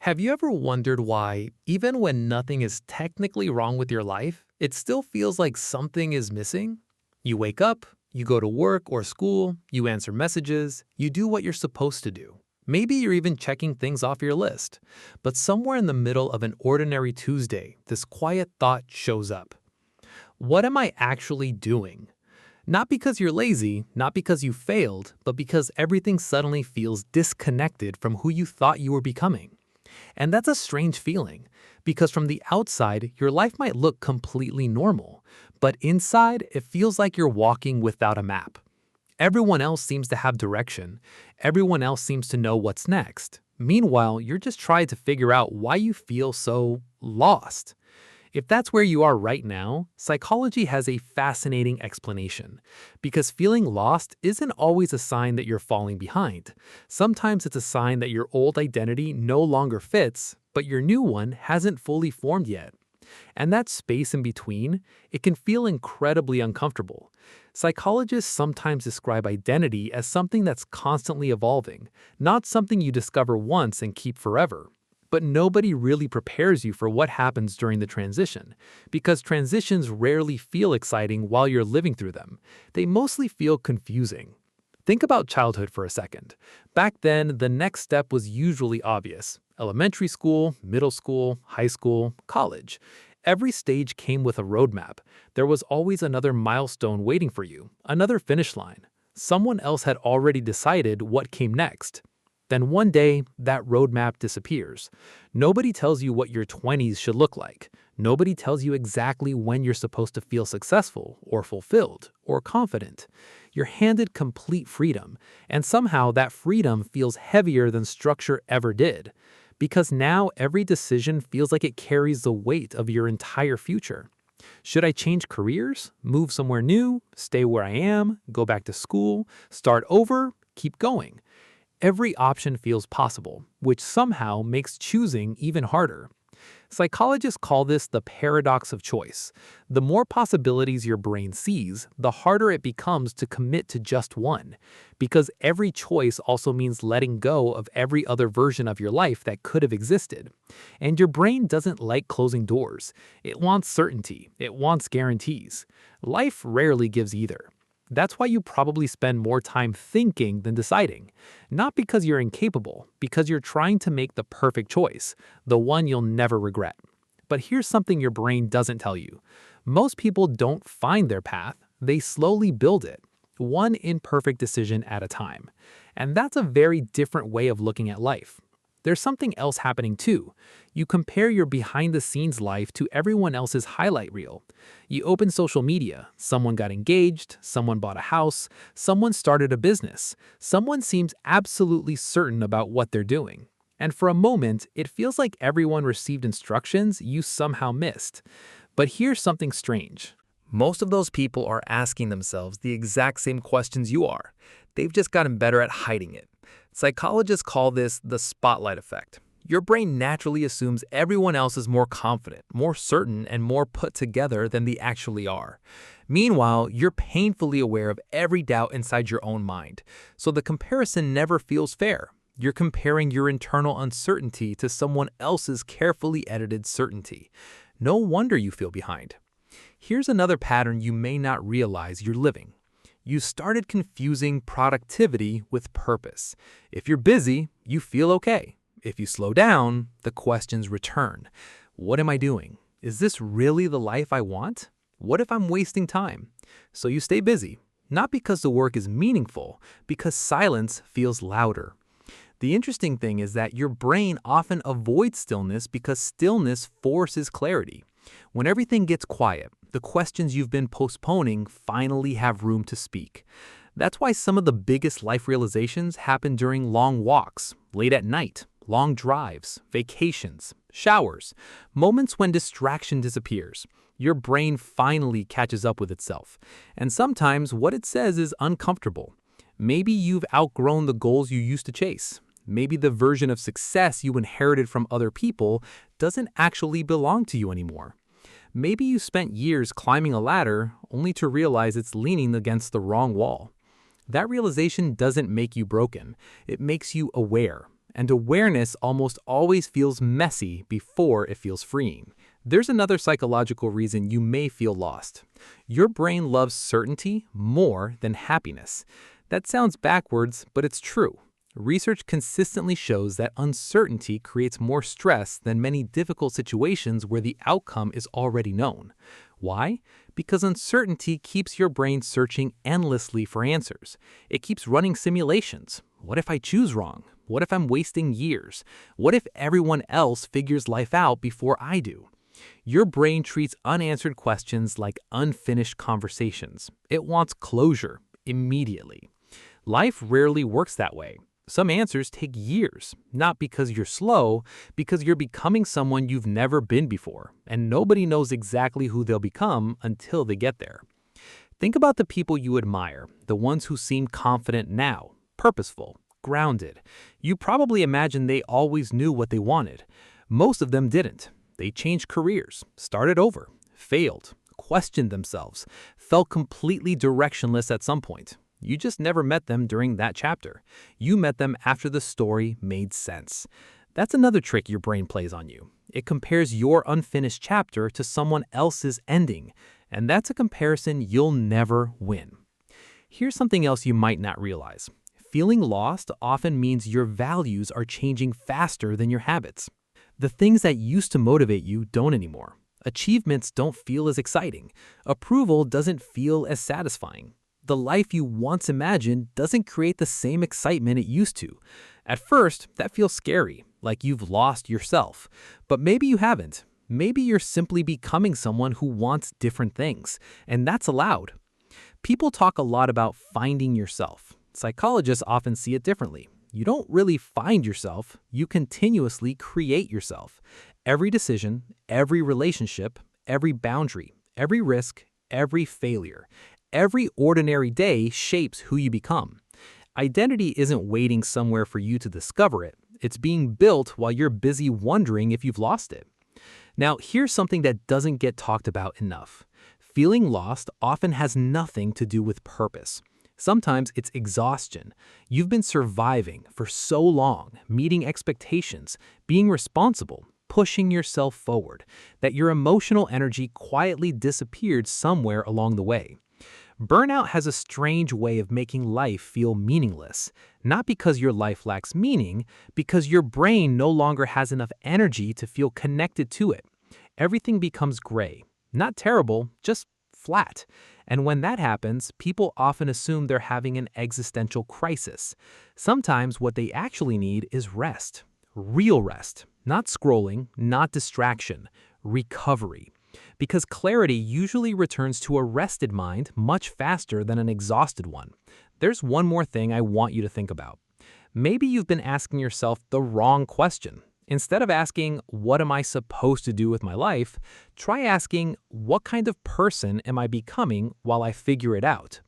Have you ever wondered why, even when nothing is technically wrong with your life, it still feels like something is missing? You wake up, you go to work or school, you answer messages, you do what you're supposed to do. Maybe you're even checking things off your list. But somewhere in the middle of an ordinary Tuesday, this quiet thought shows up. What am I actually doing? Not because you're lazy, not because you failed, but because everything suddenly feels disconnected from who you thought you were becoming. And that's a strange feeling, because from the outside, your life might look completely normal, but inside, it feels like you're walking without a map. Everyone else seems to have direction. Everyone else seems to know what's next. Meanwhile, you're just trying to figure out why you feel so lost. If that's where you are right now, psychology has a fascinating explanation. Because feeling lost isn't always a sign that you're falling behind. Sometimes it's a sign that your old identity no longer fits, but your new one hasn't fully formed yet. And that space in between, it can feel incredibly uncomfortable. Psychologists sometimes describe identity as something that's constantly evolving, not something you discover once and keep forever. But nobody really prepares you for what happens during the transition, because transitions rarely feel exciting while you're living through them. They mostly feel confusing. Think about childhood for a second. Back then, the next step was usually obvious. Elementary school, middle school, high school, college. Every stage came with a roadmap. There was always another milestone waiting for you, another finish line. Someone else had already decided what came next. Then one day, that roadmap disappears. Nobody tells you what your 20s should look like. Nobody tells you exactly when you're supposed to feel successful, or fulfilled, or confident. You're handed complete freedom, and somehow that freedom feels heavier than structure ever did. Because now every decision feels like it carries the weight of your entire future. Should I change careers, move somewhere new, stay where I am, go back to school, start over, keep going? Every option feels possible, which somehow makes choosing even harder. Psychologists call this the paradox of choice. The more possibilities your brain sees, the harder it becomes to commit to just one, because every choice also means letting go of every other version of your life that could have existed. And your brain doesn't like closing doors. It wants certainty. It wants guarantees. Life rarely gives either. That's why you probably spend more time thinking than deciding. Not because you're incapable, because you're trying to make the perfect choice, the one you'll never regret. But here's something your brain doesn't tell you. Most people don't find their path, they slowly build it, one imperfect decision at a time. And that's a very different way of looking at life. There's something else happening too. You compare your behind-the-scenes life to everyone else's highlight reel. You open social media, someone got engaged, someone bought a house, someone started a business, someone seems absolutely certain about what they're doing. And for a moment, it feels like everyone received instructions you somehow missed. But here's something strange. Most of those people are asking themselves the exact same questions you are. They've just gotten better at hiding it. Psychologists call this the spotlight effect. Your brain naturally assumes everyone else is more confident, more certain, and more put together than they actually are. Meanwhile, you're painfully aware of every doubt inside your own mind, so the comparison never feels fair. You're comparing your internal uncertainty to someone else's carefully edited certainty. No wonder you feel behind. Here's another pattern you may not realize you're living. You started confusing productivity with purpose. If you're busy, you feel okay. If you slow down, the questions return. What am I doing? Is this really the life I want? What if I'm wasting time? So you stay busy, not because the work is meaningful, because silence feels louder. The interesting thing is that your brain often avoids stillness because stillness forces clarity. When everything gets quiet, the questions you've been postponing finally have room to speak. That's why some of the biggest life realizations happen during long walks, late at night, long drives, vacations, showers, moments when distraction disappears. Your brain finally catches up with itself. And sometimes what it says is uncomfortable. Maybe you've outgrown the goals you used to chase. Maybe the version of success you inherited from other people doesn't actually belong to you anymore. Maybe you spent years climbing a ladder only to realize it's leaning against the wrong wall. That realization doesn't make you broken. It makes you aware. and awareness almost always feels messy before it feels freeing. There's another psychological reason you may feel lost. Your brain loves certainty more than happiness. That sounds backwards, but it's true. Research consistently shows that uncertainty creates more stress than many difficult situations where the outcome is already known. Why? Because uncertainty keeps your brain searching endlessly for answers. It keeps running simulations. What if I choose wrong? What if I'm wasting years? What if everyone else figures life out before I do? Your brain treats unanswered questions like unfinished conversations. It wants closure immediately. Life rarely works that way. Some answers take years, not because you're slow, because you're becoming someone you've never been before, and nobody knows exactly who they'll become until they get there. Think about the people you admire, the ones who seem confident now, purposeful, grounded. You probably imagine they always knew what they wanted. Most of them didn't. They changed careers, started over, failed, questioned themselves, felt completely directionless at some point. You just never met them during that chapter. You met them after the story made sense. That's another trick your brain plays on you. It compares your unfinished chapter to someone else's ending, and that's a comparison you'll never win. Here's something else you might not realize. Feeling lost often means your values are changing faster than your habits. The things that used to motivate you don't anymore. Achievements don't feel as exciting. Approval doesn't feel as satisfying. The life you once imagined doesn't create the same excitement it used to. At first, that feels scary, like you've lost yourself. But maybe you haven't. Maybe you're simply becoming someone who wants different things, and that's allowed. People talk a lot about finding yourself. Psychologists often see it differently. You don't really find yourself, you continuously create yourself. Every decision, every relationship, every boundary, every risk, every failure. Every ordinary day shapes who you become. Identity isn't waiting somewhere for you to discover it. It's being built while you're busy wondering if you've lost it. Now, here's something that doesn't get talked about enough. Feeling lost often has nothing to do with purpose. Sometimes it's exhaustion. You've been surviving for so long, meeting expectations, being responsible, pushing yourself forward, that your emotional energy quietly disappeared somewhere along the way. Burnout has a strange way of making life feel meaningless, not because your life lacks meaning, because your brain no longer has enough energy to feel connected to it. Everything becomes gray. Not terrible, just flat. And when that happens, people often assume they're having an existential crisis. Sometimes what they actually need is rest. Real rest. Not scrolling, not distraction. Recovery. Because clarity usually returns to a rested mind much faster than an exhausted one. There's one more thing I want you to think about. Maybe you've been asking yourself the wrong question. Instead of asking, what am I supposed to do with my life, try asking, what kind of person am I becoming while I figure it out?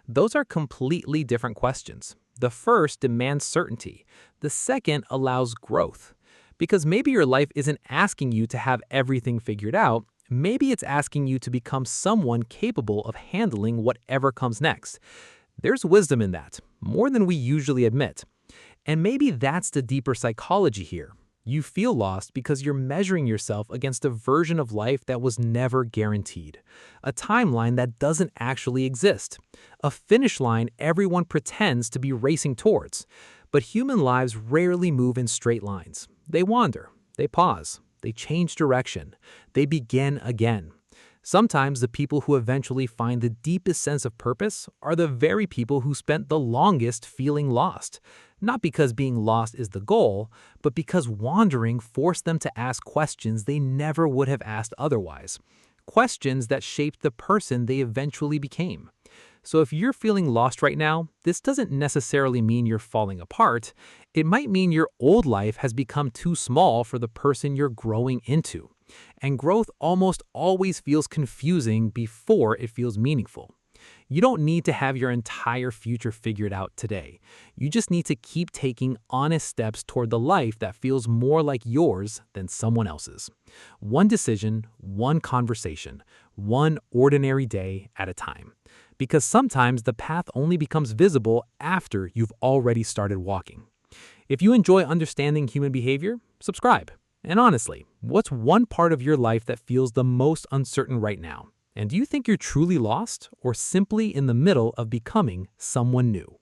Those are completely different questions. The first demands certainty. The second allows growth. Because maybe your life isn't asking you to have everything figured out. Maybe it's asking you to become someone capable of handling whatever comes next. There's wisdom in that, more than we usually admit. And maybe that's the deeper psychology here. You feel lost because you're measuring yourself against a version of life that was never guaranteed, a timeline that doesn't actually exist, a finish line everyone pretends to be racing towards. But human lives rarely move in straight lines. They wander, they pause. They change direction. They begin again. Sometimes the people who eventually find the deepest sense of purpose are the very people who spent the longest feeling lost. Not because being lost is the goal, but because wandering forced them to ask questions they never would have asked otherwise. Questions that shaped the person they eventually became. So if you're feeling lost right now, this doesn't necessarily mean you're falling apart. It might mean your old life has become too small for the person you're growing into. And growth almost always feels confusing before it feels meaningful. You don't need to have your entire future figured out today. You just need to keep taking honest steps toward the life that feels more like yours than someone else's. One decision, one conversation, one ordinary day at a time. Because sometimes the path only becomes visible after you've already started walking. If you enjoy understanding human behavior, subscribe. And honestly, what's one part of your life that feels the most uncertain right now? And do you think you're truly lost or simply in the middle of becoming someone new?